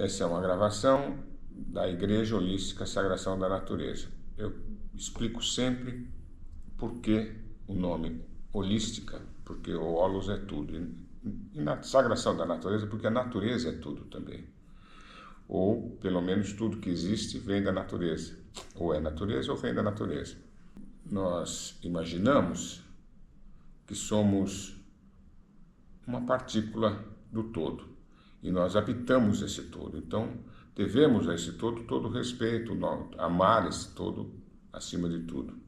Essa é uma gravação da Igreja Holística Sagração da Natureza. Eu explico sempre por que o nome holística, porque o holos é tudo. E na Sagração da Natureza, porque a natureza é tudo também. Ou, pelo menos, tudo que existe vem da natureza. Ou é natureza ou vem da natureza. Nós imaginamos que somos uma partícula do todo. E nós habitamos esse todo. Então, devemos a esse todo todo respeito, amar esse todo acima de tudo.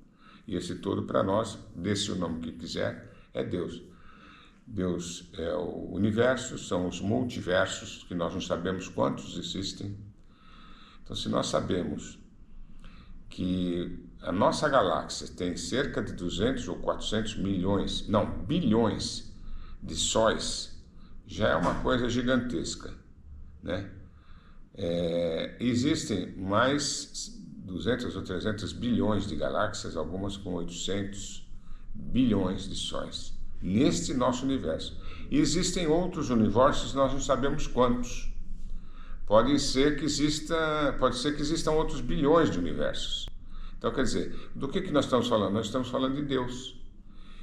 E esse todo, para nós, desse o nome que quiser, é Deus. Deus é o universo, são os multiversos, que nós não sabemos quantos existem. Então, se nós sabemos que a nossa galáxia tem cerca de 200 ou 400 milhões, não, bilhões de sóis, já é uma coisa gigantesca, né? Existem mais 200 ou 300 bilhões de galáxias, algumas com 800 bilhões de sóis, neste nosso universo. E existem outros universos, nós não sabemos quantos. Pode ser que existam outros bilhões de universos. Então, quer dizer, do que nós estamos falando? Nós estamos falando de Deus.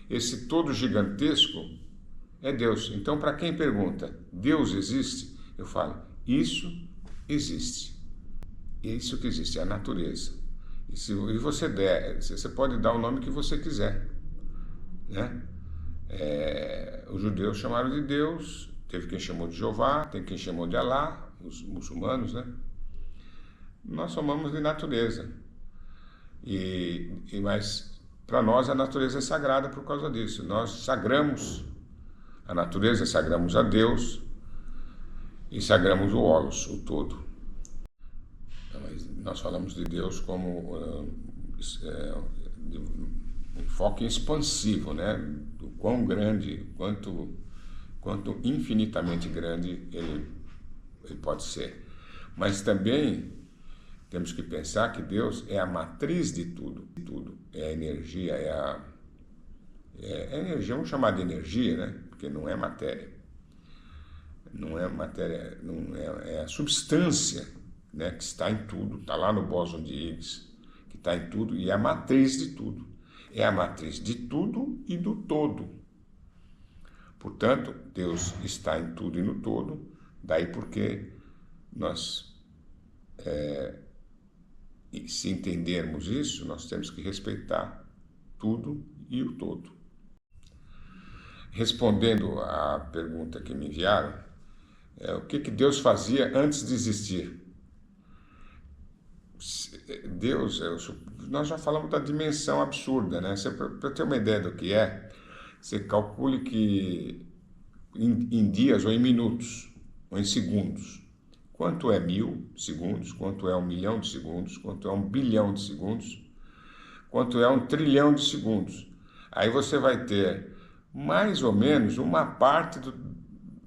Esse todo gigantesco é Deus. Então, para quem pergunta, Deus existe? Eu falo, isso existe. Isso que existe, é a natureza. E você pode dar o nome que você quiser, né? Os judeus chamaram de Deus, teve quem chamou de Jeová, tem quem chamou de Alá, os muçulmanos, né? Nós chamamos de natureza. Mas para nós a natureza é sagrada por causa disso. Nós sagramos a natureza, sagramos a Deus e sagramos o holos, o todo. Nós falamos de Deus como enfoque expansivo, né? Do quão grande, quanto infinitamente grande ele pode ser. Mas também temos que pensar que Deus é a matriz de tudo. É a energia, energia, vamos chamar de energia, né? Porque não é matéria. Não é matéria, é a substância, né? Que está em tudo, está lá no bóson de Higgs, que está em tudo e é a matriz de tudo. É a matriz de tudo e do todo. Portanto, Deus está em tudo e no todo, daí porque nós, se entendermos isso, nós temos que respeitar tudo e o todo. Respondendo à pergunta que me enviaram, o que Deus fazia antes de existir? Deus, nós já falamos da dimensão absurda, né? Para ter uma ideia do que você calcule que em dias ou em minutos ou em segundos, quanto é 1000 segundos, quanto é 1 milhão de segundos, quanto é 1 bilhão de segundos, quanto é 1 trilhão de segundos. Aí você vai ter mais ou menos uma parte,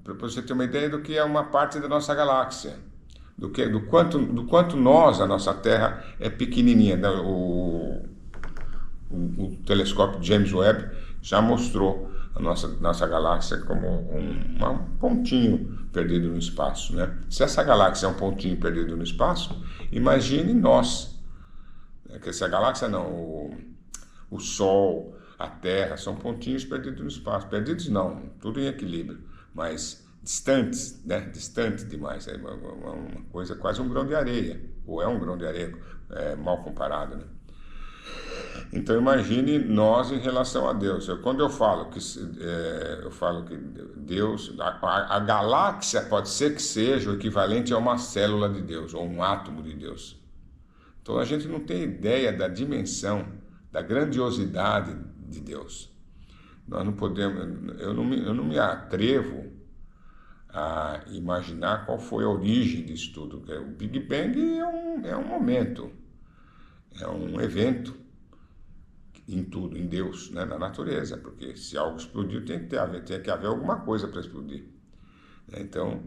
para você ter uma ideia do que é uma parte da nossa galáxia. Do quanto nós, a nossa Terra, é pequenininha. O telescópio James Webb já mostrou a nossa galáxia como um pontinho perdido no espaço, né? Se essa galáxia é um pontinho perdido no espaço, imagine nós. Que essa galáxia não, o Sol, a Terra, são pontinhos perdidos no espaço. Perdidos não, tudo em equilíbrio, mas distantes, né? Distante demais, é uma coisa quase um grão de areia, ou é um grão de areia, mal comparado, né? Então imagine nós em relação a Deus. Quando eu falo que Deus, a galáxia pode ser que seja o equivalente a uma célula de Deus, ou um átomo de Deus. Então a gente não tem ideia da dimensão, da grandiosidade de Deus. Nós não podemos, eu não me atrevo a imaginar qual foi a origem disso tudo. O Big Bang é um momento, é um evento em tudo, em Deus, né, na natureza, porque se algo explodiu tem que haver alguma coisa para explodir. Então,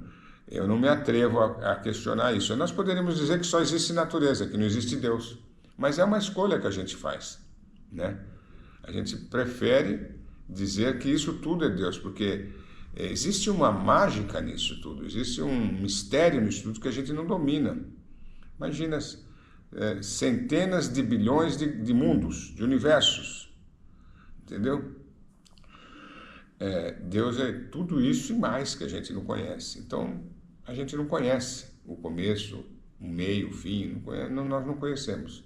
eu não me atrevo a questionar isso. Nós poderíamos dizer que só existe natureza, que não existe Deus, mas é uma escolha que a gente faz, né? A gente prefere dizer que isso tudo é Deus, porque Existe uma mágica nisso tudo, existe um mistério nisso tudo que a gente não domina. Imagina centenas de bilhões de mundos, de universos, entendeu? Deus é tudo isso e mais que a gente não conhece. Então, a gente não conhece o começo, o meio, o fim, nós não conhecemos.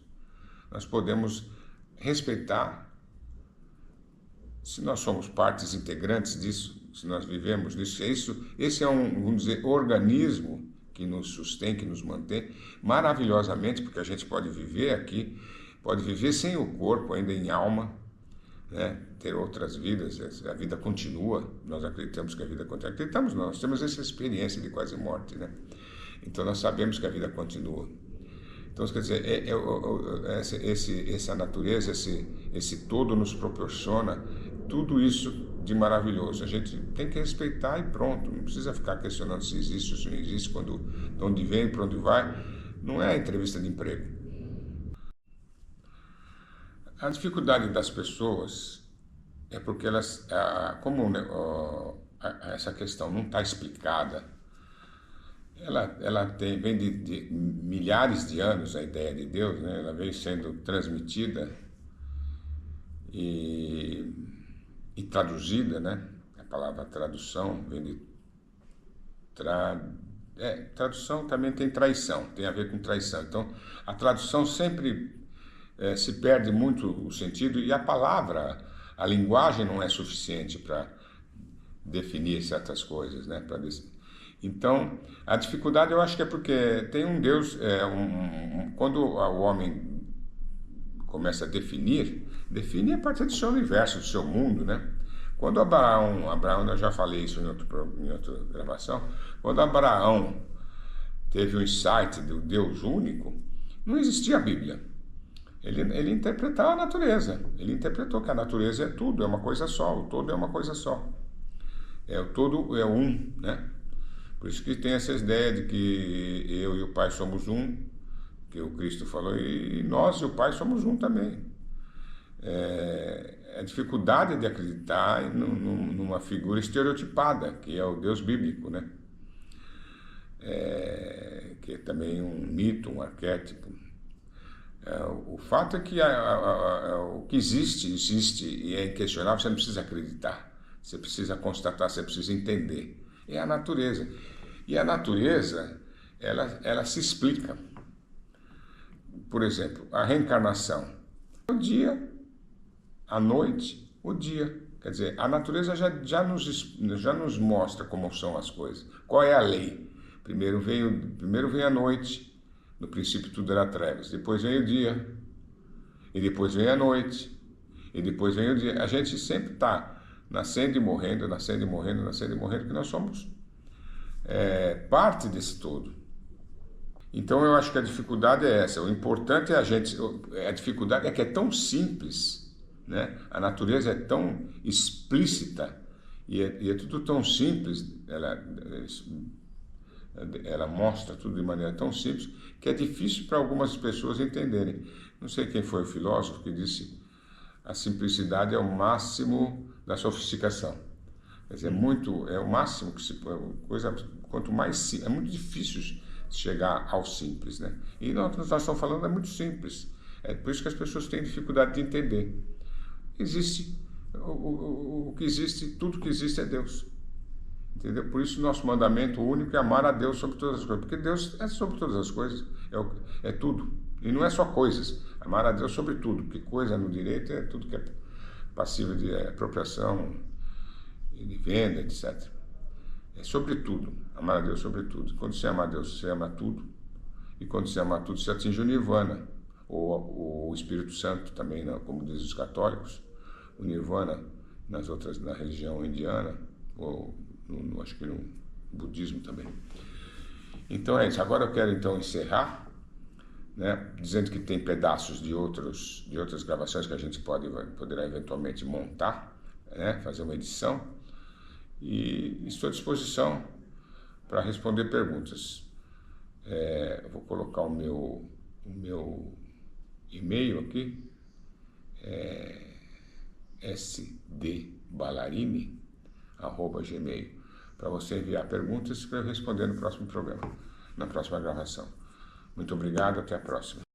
Nós podemos respeitar, se nós somos partes integrantes disso, se nós vivemos disso, esse é vamos dizer, organismo que nos sustém, que nos mantém maravilhosamente, porque a gente pode viver aqui, pode viver sem o corpo, ainda em alma, né? Ter outras vidas, a vida continua, nós acreditamos que a vida continua, acreditamos nós temos essa experiência de quase morte, né? Então nós sabemos que a vida continua. Então, quer dizer, essa natureza, esse todo nos proporciona tudo isso de maravilhoso. A gente tem que respeitar e pronto, não precisa ficar questionando se existe ou se não existe, de onde vem, para onde vai. Não é entrevista de emprego. A dificuldade das pessoas é porque elas, como essa questão não está explicada, ela vem de milhares de anos, a ideia de Deus, né? Ela vem sendo transmitida e traduzida, né? A palavra tradução vem de tradução também tem traição, tem a ver com traição. Então, a tradução sempre se perde muito o sentido e a palavra, a linguagem não é suficiente para definir certas coisas, né? Então, a dificuldade eu acho que é porque tem um Deus, quando o homem começa a define a partir do seu universo, do seu mundo, né? Quando Abraão, eu já falei isso em outra gravação, quando Abraão teve o insight do Deus único, não existia a Bíblia. Ele interpretava a natureza, ele interpretou que a natureza é tudo, é uma coisa só, o todo é uma coisa só. O todo é um, né? Por isso que tem essa ideia de que eu e o Pai somos um, que o Cristo falou, e nós e o Pai somos um também. A dificuldade de acreditar numa figura estereotipada, que é o Deus bíblico, né? Que é também um mito, um arquétipo. O fato é que o que existe e é inquestionável, você não precisa acreditar, você precisa constatar, você precisa entender. É a natureza. E a natureza, ela se explica. Por exemplo, a reencarnação. O dia, a noite, o dia. Quer dizer, a natureza já nos mostra como são as coisas. Qual é a lei? Primeiro vem a noite, no princípio tudo era trevas. Depois vem o dia, e depois vem a noite, e depois vem o dia. A gente sempre está nascendo e morrendo, nascendo e morrendo, nascendo e morrendo, porque nós somos parte desse todo. Então eu acho que a dificuldade é essa. O importante é a dificuldade é que é tão simples, né? A natureza é tão explícita e é tudo tão simples. Ela mostra tudo de maneira tão simples que é difícil para algumas pessoas entenderem. Não sei quem foi o filósofo que disse: a simplicidade é o máximo da sofisticação. Quer dizer, é o máximo que quanto mais é muito difícil chegar ao simples, né? E nós estamos falando é muito simples. É por isso que as pessoas têm dificuldade de entender. Existe o que existe, tudo que existe é Deus. Entendeu? Por isso nosso mandamento único é amar a Deus sobre todas as coisas, porque Deus é sobre todas as coisas, é tudo. E não é só coisas. Amar a Deus sobre tudo, porque coisa no direito é tudo que é passível de apropriação, de venda, etc. É sobre tudo, amar a Deus sobre tudo. Quando você ama a Deus, você ama tudo. E quando você ama tudo, você atinge o Nirvana, ou o Espírito Santo também, como dizem os católicos. O Nirvana, na religião indiana, ou acho que no budismo também. Então é isso. Agora eu quero então encerrar, né, dizendo que tem pedaços de outras gravações que a gente poderá eventualmente montar, né, fazer uma edição. E estou à disposição para responder perguntas. Eu vou colocar o meu e-mail aqui, sdballarini@gmail.com. para você enviar perguntas para eu responder no próximo programa, na próxima gravação. Muito obrigado, até a próxima.